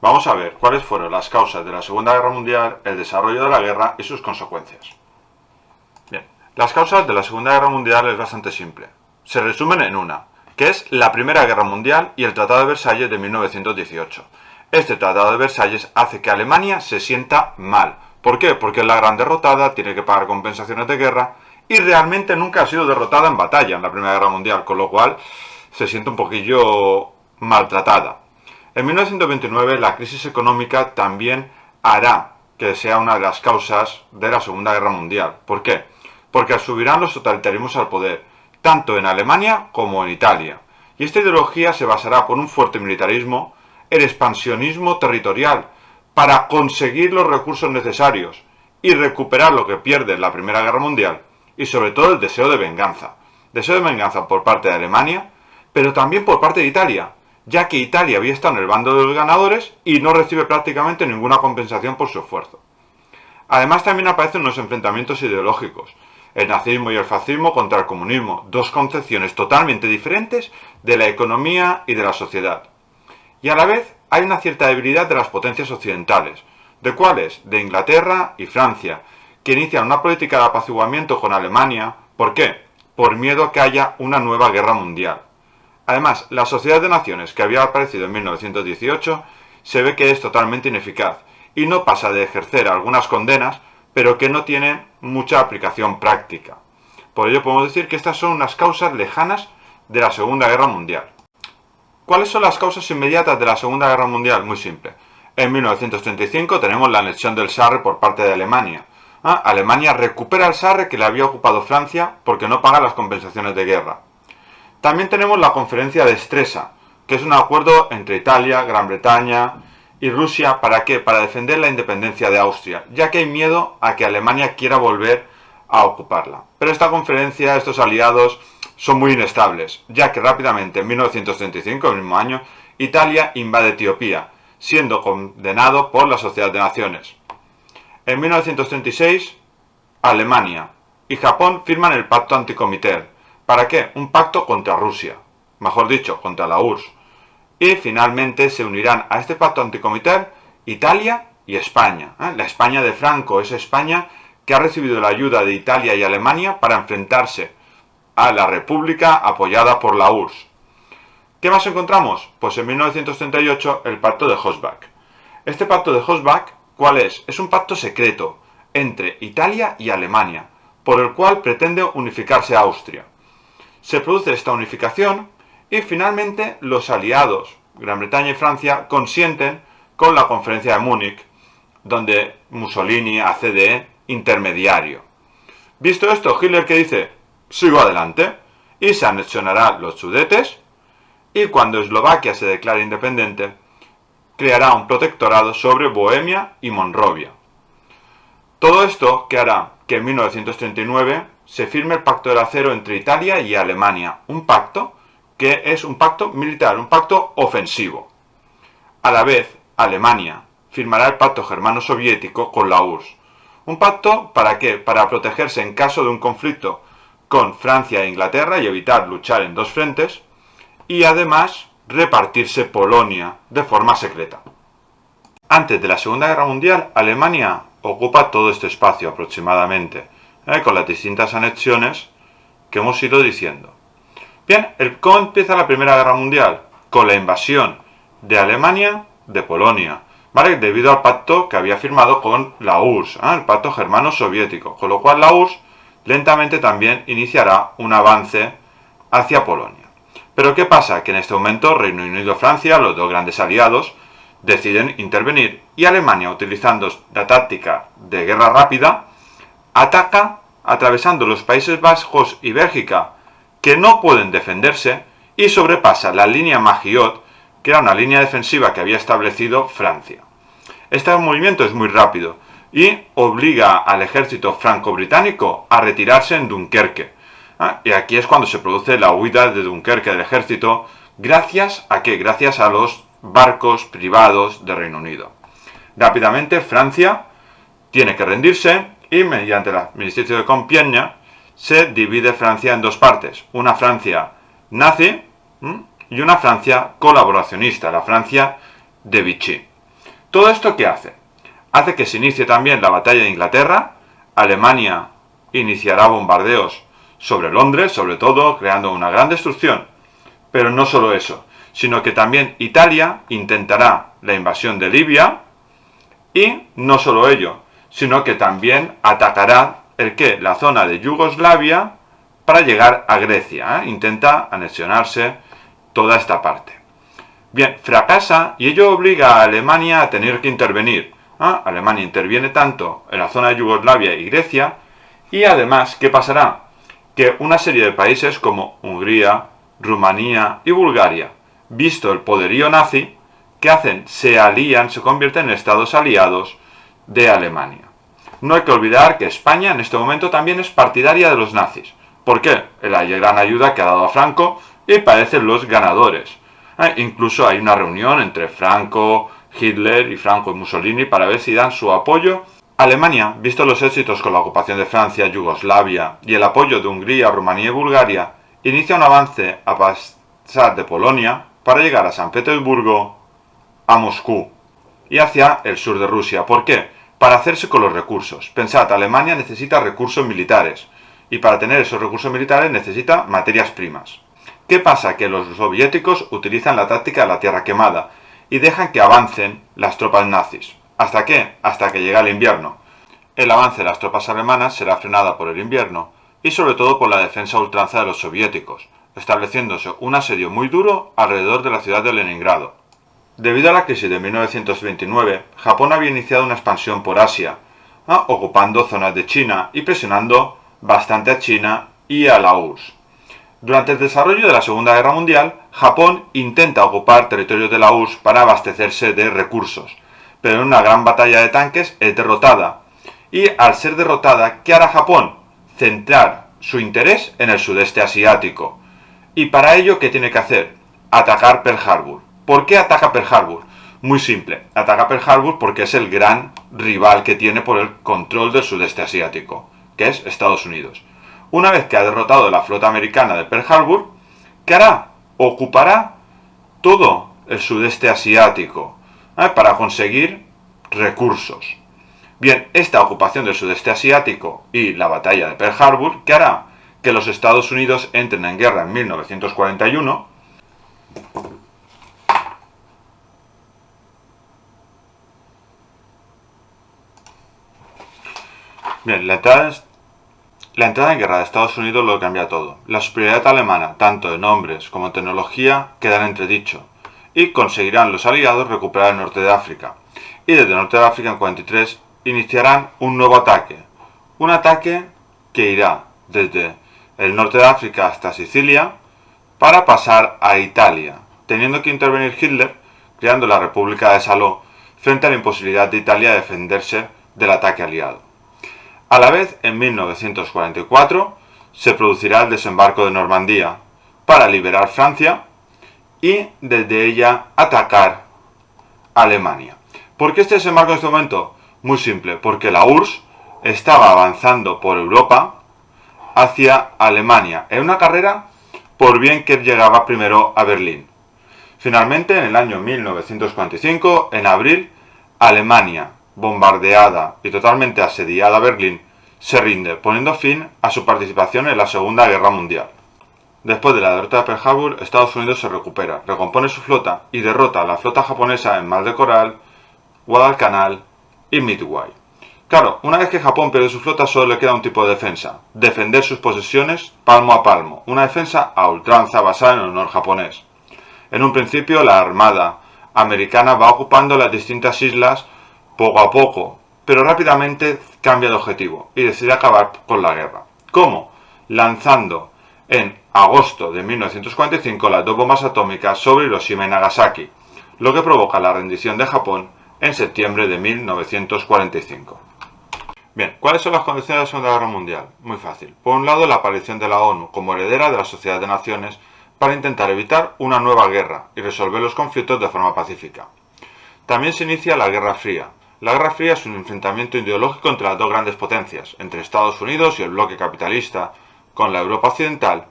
Vamos a ver cuáles fueron las causas de la Segunda Guerra Mundial, el desarrollo de la guerra y sus consecuencias. Bien, las causas de la Segunda Guerra Mundial es bastante simple. Se resumen en una, que es la Primera Guerra Mundial y el Tratado de Versalles de 1918. Este Tratado de Versalles hace que Alemania se sienta mal. ¿Por qué? Porque es la gran derrotada, tiene que pagar compensaciones de guerra y realmente nunca ha sido derrotada en batalla en la Primera Guerra Mundial, con lo cual se siente un poquillo maltratada. En 1929 la crisis económica también hará que sea una de las causas de la Segunda Guerra Mundial. ¿Por qué? Porque subirán los totalitarismos al poder, tanto en Alemania como en Italia. Y esta ideología se basará por un fuerte militarismo, el expansionismo territorial, para conseguir los recursos necesarios y recuperar lo que pierde en la Primera Guerra Mundial, y sobre todo el deseo de venganza. Deseo de venganza por parte de Alemania, pero también por parte de Italia, ya que Italia había estado en el bando de los ganadores y no recibe prácticamente ninguna compensación por su esfuerzo. Además también aparecen unos enfrentamientos ideológicos, el nazismo y el fascismo contra el comunismo, dos concepciones totalmente diferentes de la economía y de la sociedad. Y a la vez hay una cierta debilidad de las potencias occidentales. ¿De cuáles? De Inglaterra y Francia, que inician una política de apaciguamiento con Alemania. ¿Por qué? Por miedo a que haya una nueva guerra mundial. Además, la Sociedad de Naciones, que había aparecido en 1918, se ve que es totalmente ineficaz y no pasa de ejercer algunas condenas, pero que no tienen mucha aplicación práctica. Por ello podemos decir que estas son unas causas lejanas de la Segunda Guerra Mundial. ¿Cuáles son las causas inmediatas de la Segunda Guerra Mundial? Muy simple. En 1935 tenemos la anexión del Sarre por parte de Alemania. Alemania recupera el Sarre que le había ocupado Francia porque no paga las compensaciones de guerra. También tenemos la conferencia de Stresa, que es un acuerdo entre Italia, Gran Bretaña y Rusia. ¿Para qué? Para defender la independencia de Austria, ya que hay miedo a que Alemania quiera volver a ocuparla. Pero esta conferencia, estos aliados, son muy inestables, ya que rápidamente en 1935, el mismo año, Italia invade Etiopía, siendo condenado por la Sociedad de Naciones. En 1936, Alemania y Japón firman el Pacto Anticomiter. ¿Para qué? Un pacto contra Rusia, mejor dicho, contra la URSS. Y finalmente se unirán a este pacto anticomiter Italia y España. La España de Franco es España que ha recibido la ayuda de Italia y Alemania para enfrentarse a la República apoyada por la URSS. ¿Qué más encontramos? Pues en 1938 el pacto de Hossbach. Este pacto de Hossbach, ¿cuál es? Es un pacto secreto entre Italia y Alemania, por el cual pretende unificarse Austria. Se produce esta unificación y finalmente los aliados, Gran Bretaña y Francia, consienten con la conferencia de Múnich, donde Mussolini hace de intermediario. Visto esto, Hitler, ¿qué dice? Sigo adelante y se anexionará los Sudetes y cuando Eslovaquia se declare independiente, creará un protectorado sobre Bohemia y Monrovia. Todo esto que hará que en 1939 se firme el Pacto del Acero entre Italia y Alemania, un pacto que es un pacto militar, un pacto ofensivo. A la vez, Alemania firmará el Pacto Germano-Soviético con la URSS. ¿Un pacto para qué? Para protegerse en caso de un conflicto con Francia e Inglaterra y evitar luchar en dos frentes, y además repartirse Polonia de forma secreta. Antes de la Segunda Guerra Mundial, Alemania ocupa todo este espacio aproximadamente, con las distintas anexiones que hemos ido diciendo. Bien, ¿cómo empieza la Primera Guerra Mundial? Con la invasión de Alemania de Polonia, ¿vale? Debido al pacto que había firmado con la URSS, el pacto germano-soviético, con lo cual la URSS lentamente también iniciará un avance hacia Polonia. Pero ¿qué pasa? Que en este momento Reino Unido y Francia, los dos grandes aliados, deciden intervenir y Alemania, utilizando la táctica de guerra rápida, ataca atravesando los Países Bajos y Bélgica, que no pueden defenderse, y sobrepasa la línea Maginot, que era una línea defensiva que había establecido Francia. Este movimiento es muy rápido y obliga al ejército franco-británico a retirarse en Dunkerque. Y aquí es cuando se produce la huida de Dunkerque del ejército. ¿Gracias a qué? Gracias a los barcos privados de Reino Unido. Rápidamente Francia tiene que rendirse y mediante el armisticio de Compiègne se divide Francia en dos partes. Una Francia nazi y una Francia colaboracionista, la Francia de Vichy. ¿Todo esto qué hace? Hace que se inicie también la batalla de Inglaterra. Alemania iniciará bombardeos sobre Londres, sobre todo, creando una gran destrucción. Pero no solo eso, sino que también Italia intentará la invasión de Libia y no solo ello, sino que también atacará la zona de Yugoslavia para llegar a Grecia. Intenta anexionarse toda esta parte. Bien, fracasa y ello obliga a Alemania a tener que intervenir. Alemania interviene tanto en la zona de Yugoslavia y Grecia, y además, ¿qué pasará? Que una serie de países como Hungría, Rumanía y Bulgaria, visto el poderío nazi, ¿qué hacen? Se alían, se convierten en estados aliados de Alemania. No hay que olvidar que España en este momento también es partidaria de los nazis. ¿Por qué? La gran ayuda que ha dado a Franco y parecen los ganadores. Incluso hay una reunión entre Franco, Hitler y Franco y Mussolini para ver si dan su apoyo. Alemania, visto los éxitos con la ocupación de Francia, Yugoslavia y el apoyo de Hungría, Rumanía y Bulgaria, inicia un avance a pasar de Polonia para llegar a San Petersburgo, a Moscú y hacia el sur de Rusia. ¿Por qué? Para hacerse con los recursos. Pensad, Alemania necesita recursos militares y para tener esos recursos militares necesita materias primas. ¿Qué pasa? Que los soviéticos utilizan la táctica de la tierra quemada y dejan que avancen las tropas nazis. ¿Hasta qué? Hasta que llega el invierno. El avance de las tropas alemanas será frenada por el invierno y sobre todo por la defensa a ultranza de los soviéticos, estableciéndose un asedio muy duro alrededor de la ciudad de Leningrado. Debido a la crisis de 1929, Japón había iniciado una expansión por Asia, ocupando zonas de China y presionando bastante a China y a la URSS. Durante el desarrollo de la Segunda Guerra Mundial, Japón intenta ocupar territorios de la URSS para abastecerse de recursos, pero en una gran batalla de tanques es derrotada. Y al ser derrotada, ¿qué hará Japón? Centrar su interés en el sudeste asiático. Y para ello, ¿qué tiene que hacer? Atacar Pearl Harbor. ¿Por qué ataca Pearl Harbor? Muy simple, ataca Pearl Harbor porque es el gran rival que tiene por el control del sudeste asiático, que es Estados Unidos. Una vez que ha derrotado la flota americana de Pearl Harbor, ¿qué hará? Ocupará todo el sudeste asiático para conseguir recursos. Bien, esta ocupación del sudeste asiático y la batalla de Pearl Harbor, ¿qué hará? Que los Estados Unidos entren en guerra en 1941. Bien, la entrada en guerra de Estados Unidos lo cambia todo. La superioridad alemana, tanto en hombres como en tecnología, quedan en entredicho y conseguirán los aliados recuperar el norte de África. Y desde el norte de África en 43 iniciarán un nuevo ataque. Un ataque que irá desde el norte de África hasta Sicilia para pasar a Italia, teniendo que intervenir Hitler, creando la República de Saló, frente a la imposibilidad de Italia de defenderse del ataque aliado. A la vez, en 1944, se producirá el desembarco de Normandía para liberar Francia y desde ella atacar Alemania. ¿Por qué este desembarco en este momento? Muy simple, porque la URSS estaba avanzando por Europa hacia Alemania, en una carrera por bien que llegaba primero a Berlín. Finalmente, en el año 1945, en abril, Alemania, bombardeada y totalmente asediada Berlín, se rinde, poniendo fin a su participación en la Segunda Guerra Mundial. Después de la derrota de Pearl Harbor, Estados Unidos se recupera, recompone su flota y derrota a la flota japonesa en Mar de Coral, Guadalcanal y Midway. Claro, una vez que Japón pierde su flota solo le queda un tipo de defensa, defender sus posesiones palmo a palmo, una defensa a ultranza basada en el honor japonés. En un principio la armada americana va ocupando las distintas islas poco a poco, pero rápidamente cambia de objetivo y decide acabar con la guerra. ¿Cómo? Lanzando en agosto de 1945 las 2 bombas atómicas sobre Hiroshima y Nagasaki, lo que provoca la rendición de Japón en septiembre de 1945. Bien, ¿cuáles son las condiciones de la Segunda Guerra Mundial? Muy fácil. Por un lado, la aparición de la ONU como heredera de la Sociedad de Naciones para intentar evitar una nueva guerra y resolver los conflictos de forma pacífica. También se inicia la Guerra Fría. La Guerra Fría es un enfrentamiento ideológico entre las dos grandes potencias, entre Estados Unidos y el bloque capitalista, con la Europa occidental,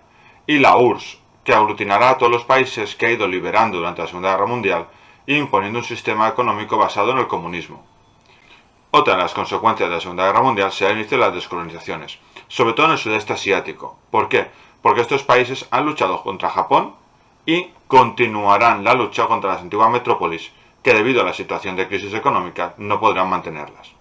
y la URSS, que aglutinará a todos los países que ha ido liberando durante la Segunda Guerra Mundial e imponiendo un sistema económico basado en el comunismo. Otra de las consecuencias de la Segunda Guerra Mundial será el inicio de las descolonizaciones, sobre todo en el sudeste asiático. ¿Por qué? Porque estos países han luchado contra Japón y continuarán la lucha contra las antiguas metrópolis, que debido a la situación de crisis económica no podrán mantenerlas.